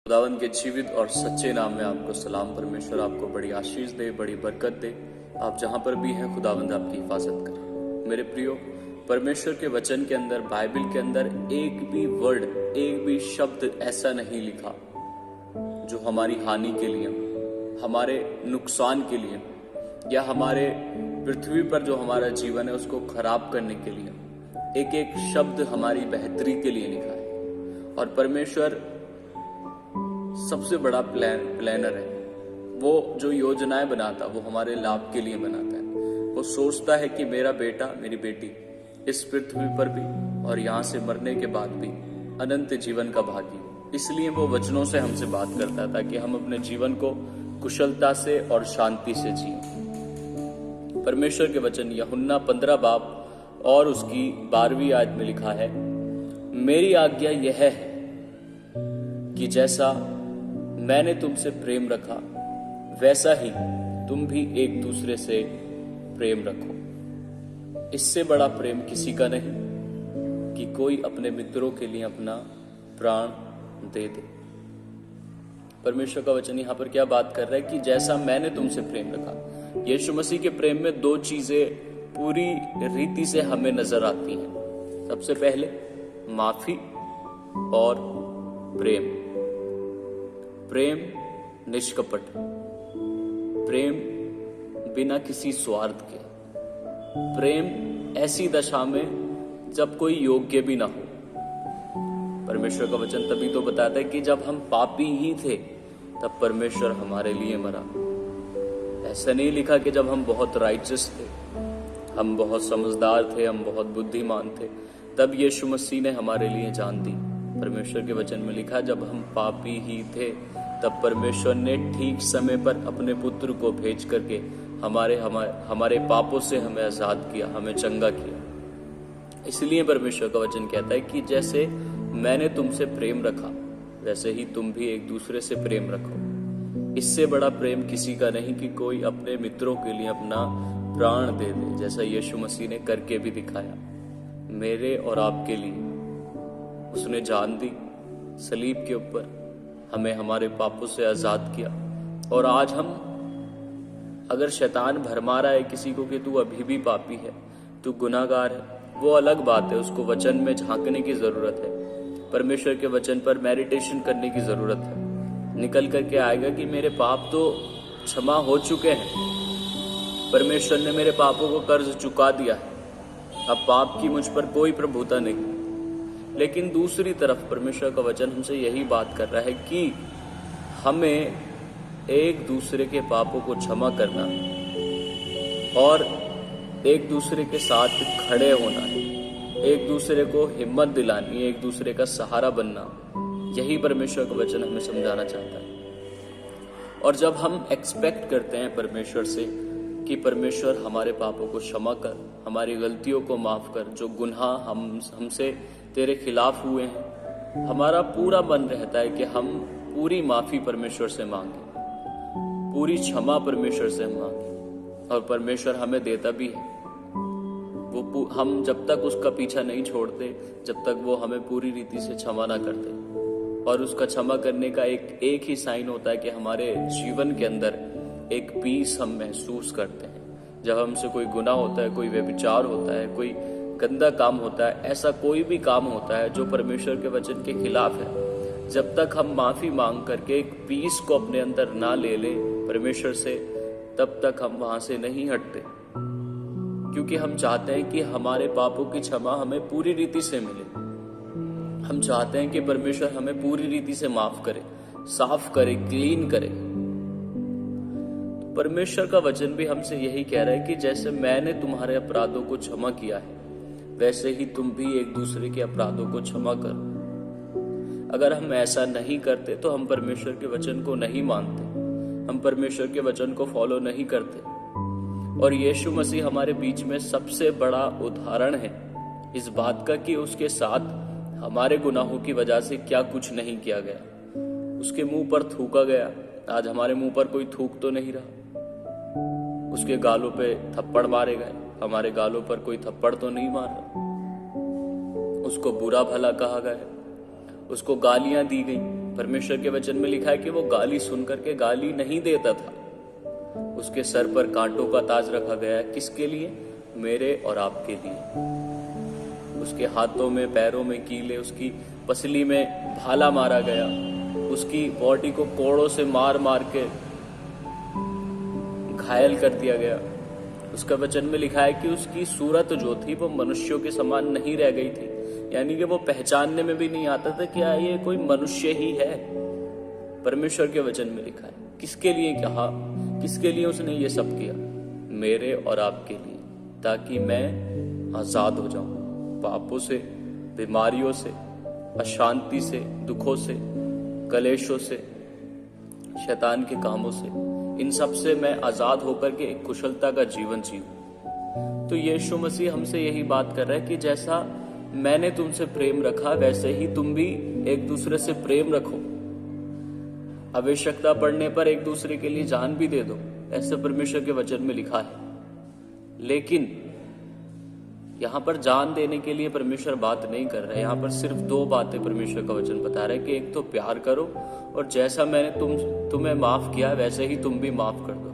खुदावन के जीवित और सच्चे नाम में आपको सलाम। परमेश्वर आपको बड़ी आशीष दे, बड़ी बरकत दे। आप जहां पर भी हैं खुदावंद आपकी हिफाजत करे। मेरे प्रियो, परमेश्वर के वचन के अंदर, बाइबल के अंदर एक भी वर्ड, एक भी शब्द ऐसा नहीं लिखा जो हमारी हानि के लिए, हमारे नुकसान के लिए, या हमारे पृथ्वी पर जो हमारा जीवन है उसको खराब करने के लिए। एक एक शब्द हमारी बेहतरी के लिए लिखा है। और परमेश्वर सबसे बड़ा प्लानर है। वो जो योजनाएं बनाता वो हमारे लाभ के लिए बनाता है। वो सोचता है कि मेरा बेटा, मेरी बेटी इस पृथ्वी पर भी और यहाँ से मरने के बाद भी अनंत जीवन का भागी हो। इसलिए वो वचनों से हमसे बात करता है ताकि हम अपने जीवन को कुशलता से और शांति से जिए। परमेश्वर के वचन यूहन्ना 15 बाब और उसकी 12वीं आयत में लिखा है, मेरी आज्ञा यह है कि जैसा मैंने तुमसे प्रेम रखा वैसा ही तुम भी एक दूसरे से प्रेम रखो। इससे बड़ा प्रेम किसी का नहीं कि कोई अपने मित्रों के लिए अपना प्राण दे दे। परमेश्वर का वचन यहां पर क्या बात कर रहा है कि जैसा मैंने तुमसे प्रेम रखा। यीशु मसीह के प्रेम में दो चीजें पूरी रीति से हमें नजर आती हैं। सबसे पहले माफी और प्रेम। प्रेम निष्कपट, प्रेम बिना किसी स्वार्थ के, प्रेम ऐसी दशा में जब कोई योग्य भी ना हो। परमेश्वर का वचन तभी तो बताता है कि जब हम पापी ही थे तब परमेश्वर हमारे लिए मरा। ऐसा नहीं लिखा कि जब हम बहुत राइचस थे, हम बहुत समझदार थे, हम बहुत बुद्धिमान थे, तब यीशु मसीह ने हमारे लिए जान दी। परमेश्वर के वचन में लिखा, जब हम पापी ही थे तब परमेश्वर ने ठीक समय पर अपने पुत्र को भेज करके हमारे पापों से हमें आजाद किया, हमें चंगा किया। इसलिए परमेश्वर का वचन कहता है कि जैसे मैंने तुमसे प्रेम रखा वैसे ही तुम भी एक दूसरे से प्रेम रखो। इससे बड़ा प्रेम किसी का नहीं कि कोई अपने मित्रों के लिए अपना प्राण दे दे, जैसा यीशु मसीह ने करके भी दिखाया। मेरे और आपके लिए उसने जान दी सलीब के ऊपर, हमें हमारे पापों से आजाद किया। और आज हम, अगर शैतान भरमा रहा है किसी को कि तू अभी भी पापी है, तू गुनाहगार है, वो अलग बात है। उसको वचन में झांकने की जरूरत है, परमेश्वर के वचन पर मेडिटेशन करने की जरूरत है। निकल करके आएगा कि मेरे पाप तो क्षमा हो चुके हैं, परमेश्वर ने मेरे पापों को कर्ज चुका दिया है, अब पाप की मुझ पर कोई प्रभुता नहीं। लेकिन दूसरी तरफ परमेश्वर का वचन हमसे यही बात कर रहा है कि हमें एक दूसरे के पापों को क्षमा करना और एक दूसरे के साथ खड़े होना है, एक दूसरे को हिम्मत दिलानी है, एक दूसरे का सहारा बनना। यही परमेश्वर का वचन हमें समझाना चाहता है। और जब हम एक्सपेक्ट करते हैं परमेश्वर से कि परमेश्वर हमारे पापों को क्षमा कर, हमारी गलतियों को माफ कर, जो गुनाह हमसे तेरे खिलाफ हुए हैं, हमारा पूरा मन रहता है कि हम पूरी माफी परमेश्वर से मांगे, पूरी क्षमा परमेश्वर से मांगे। और परमेश्वर हमें देता भी है। हम जब तक उसका पीछा नहीं छोड़ते, जब तक वो हमें पूरी रीति से क्षमा ना करते। और उसका क्षमा करने का एक ही साइन होता है कि हमारे जीवन के अंदर एक पीस हम महसूस करते हैं। जब हमसे कोई गुनाह होता है, कोई व्यभिचार होता है, कोई गंदा काम होता है, ऐसा कोई भी काम होता है जो परमेश्वर के वचन के खिलाफ है, जब तक हम माफी मांग करके एक पीस को अपने अंदर ना ले ले परमेश्वर से, तब तक हम वहां से नहीं हटते। क्योंकि हम चाहते हैं कि हमारे पापों की क्षमा हमें पूरी रीति से मिले। हम चाहते हैं कि परमेश्वर हमें पूरी रीति से माफ करे, साफ करे, क्लीन करे। परमेश्वर का वचन भी हमसे यही कह रहा है कि जैसे मैंने तुम्हारे अपराधों को क्षमा किया है वैसे ही तुम भी एक दूसरे के अपराधों को क्षमा करो। अगर हम ऐसा नहीं करते तो हम परमेश्वर के वचन को नहीं मानते, हम परमेश्वर के वचन को फॉलो नहीं करते। और यीशु मसीह हमारे बीच में सबसे बड़ा उदाहरण है इस बात का कि उसके साथ हमारे गुनाहों की वजह से क्या कुछ नहीं किया गया। उसके मुंह पर थूका गया, आज हमारे मुंह पर कोई थूक तो नहीं रहा। उसके गालों पे थप्पड़ मारे गए, हमारे गालों पर कोई थप्पड़ तो नहीं मार रहा। उसको बुरा भला कहा गया, उसको गालियां दी गई, परमेश्वर के वचन में लिखा है कि वो गाली सुन करके गाली नहीं देता था। उसके सर पर कांटों का ताज रखा गया है। किसके लिए? मेरे और आपके लिए। उसके हाथों में पैरों में कीले, उसकी पसली में भाला मारा गया, उसकी बॉडी को कोड़ों से मार मार के घायल कर दिया गया। उसका वचन में लिखा है कि उसकी सूरत जो थी वो मनुष्यों के समान नहीं रह गई थी, यानी कि वो पहचानने में भी नहीं आता था क्या ये कोई मनुष्य ही है। परमेश्वर के वचन में लिखा है। किसके लिए कहा? किसके लिए उसने ये सब किया? मेरे और आपके लिए, ताकि मैं आजाद हो जाऊं पापों से, बीमारियों से, अशांति से, दुखों से, कलेशों से, शैतान के कामों से, इन सब से मैं आजाद होकर के एक कुशलता का जीवन जीऊं। तो यीशु मसीह हमसे यही बात कर रहा है कि जैसा मैंने तुमसे प्रेम रखा वैसे ही तुम भी एक दूसरे से प्रेम रखो। आवश्यकता पड़ने पर एक दूसरे के लिए जान भी दे दो, ऐसे परमेश्वर के वचन में लिखा है। लेकिन यहाँ पर जान देने के लिए परमेश्वर बात नहीं कर रहा है। यहाँ पर सिर्फ दो बातें परमेश्वर का वचन बता रहा है कि एक तो प्यार करो, और जैसा मैंने तुम्हें माफ किया वैसे ही तुम भी माफ कर दो।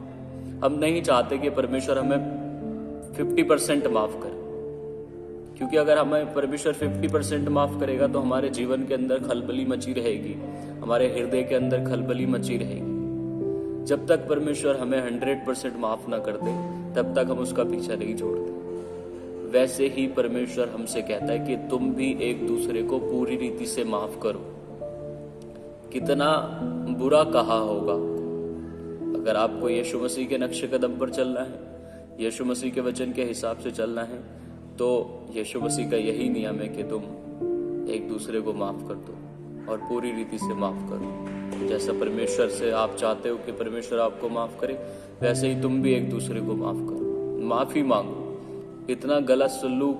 हम नहीं चाहते कि परमेश्वर हमें 50% माफ करे, क्योंकि अगर हमें परमेश्वर 50% माफ करेगा तो हमारे जीवन के अंदर खलबली मची रहेगी, हमारे हृदय के अंदर खलबली मची रहेगी। जब तक परमेश्वर हमें 100% माफ ना कर दे तब तक हम उसका पीछा नहीं छोड़ते। वैसे ही परमेश्वर हमसे कहता है कि तुम भी एक दूसरे को पूरी रीति से माफ करो। कितना बुरा कहा होगा अगर आपको यीशु मसीह के नक्शे कदम पर चलना है, यीशु मसीह के वचन के हिसाब से चलना है, तो यीशु मसीह का यही नियम है कि तुम एक दूसरे को माफ कर दो और पूरी रीति से माफ करो। जैसा परमेश्वर से आप चाहते हो कि परमेश्वर आपको माफ करे, वैसे ही तुम भी एक दूसरे को माफ करो, माफी मांगो। इतना गलत सलूक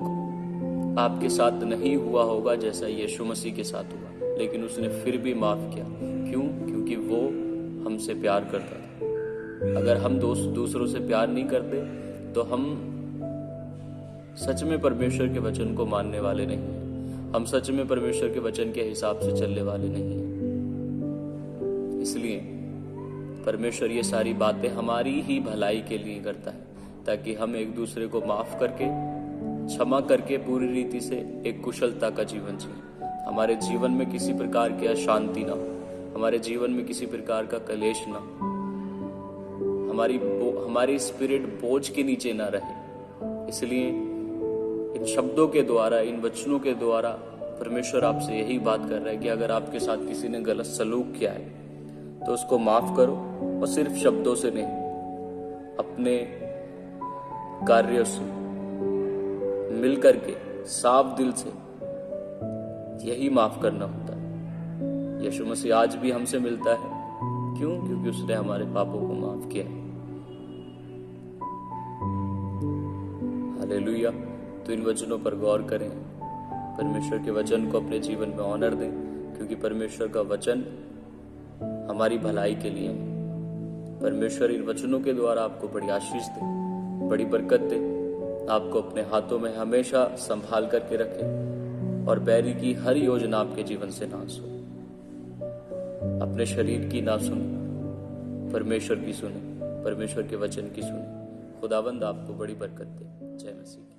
आपके साथ नहीं हुआ होगा जैसा यीशु मसीह के साथ हुआ, लेकिन उसने फिर भी माफ किया। क्यों? क्योंकि वो हमसे प्यार करता था। अगर हम दूसरों से प्यार नहीं करते तो हम सच में परमेश्वर के वचन को मानने वाले नहीं हैं। हम सच में परमेश्वर के वचन के हिसाब से चलने वाले नहीं हैं। इसलिए परमेश्वर ये सारी बातें हमारी ही भलाई के लिए करता है, ताकि हम एक दूसरे को माफ करके, क्षमा करके पूरी रीति से एक कुशलता का जीवन जिएं। हमारे जीवन में किसी प्रकार की अशांति ना हो, हमारे जीवन में किसी प्रकार का कलेश ना हो, हमारी स्पिरिट बोझ के नीचे ना रहे। इसलिए इन शब्दों के द्वारा, इन वचनों के द्वारा परमेश्वर आपसे यही बात कर रहा है कि अगर आपके साथ किसी ने गलत सलूक किया है तो उसको माफ करो, और सिर्फ शब्दों से नहीं, अपने कार्यों से मिल करके साफ दिल से यही माफ करना होता है। यीशु मसीह आज भी हमसे मिलता है। क्यों? क्योंकि उसने हमारे पापों को माफ किया है। हालेलुया। तो इन वचनों पर गौर करें, परमेश्वर के वचन को अपने जीवन में ऑनर दें, क्योंकि परमेश्वर का वचन हमारी भलाई के लिए है। परमेश्वर इन वचनों के द्वारा आपको बड़ी आशीष दे, बड़ी बरकत दे, आपको अपने हाथों में हमेशा संभाल करके रखे, और बैरी की हर योजना आपके जीवन से नाश हो। अपने शरीर की ना सुने, परमेश्वर की सुने, परमेश्वर के वचन की सुने। खुदावंद आपको बड़ी बरकत दे। जय मसीह।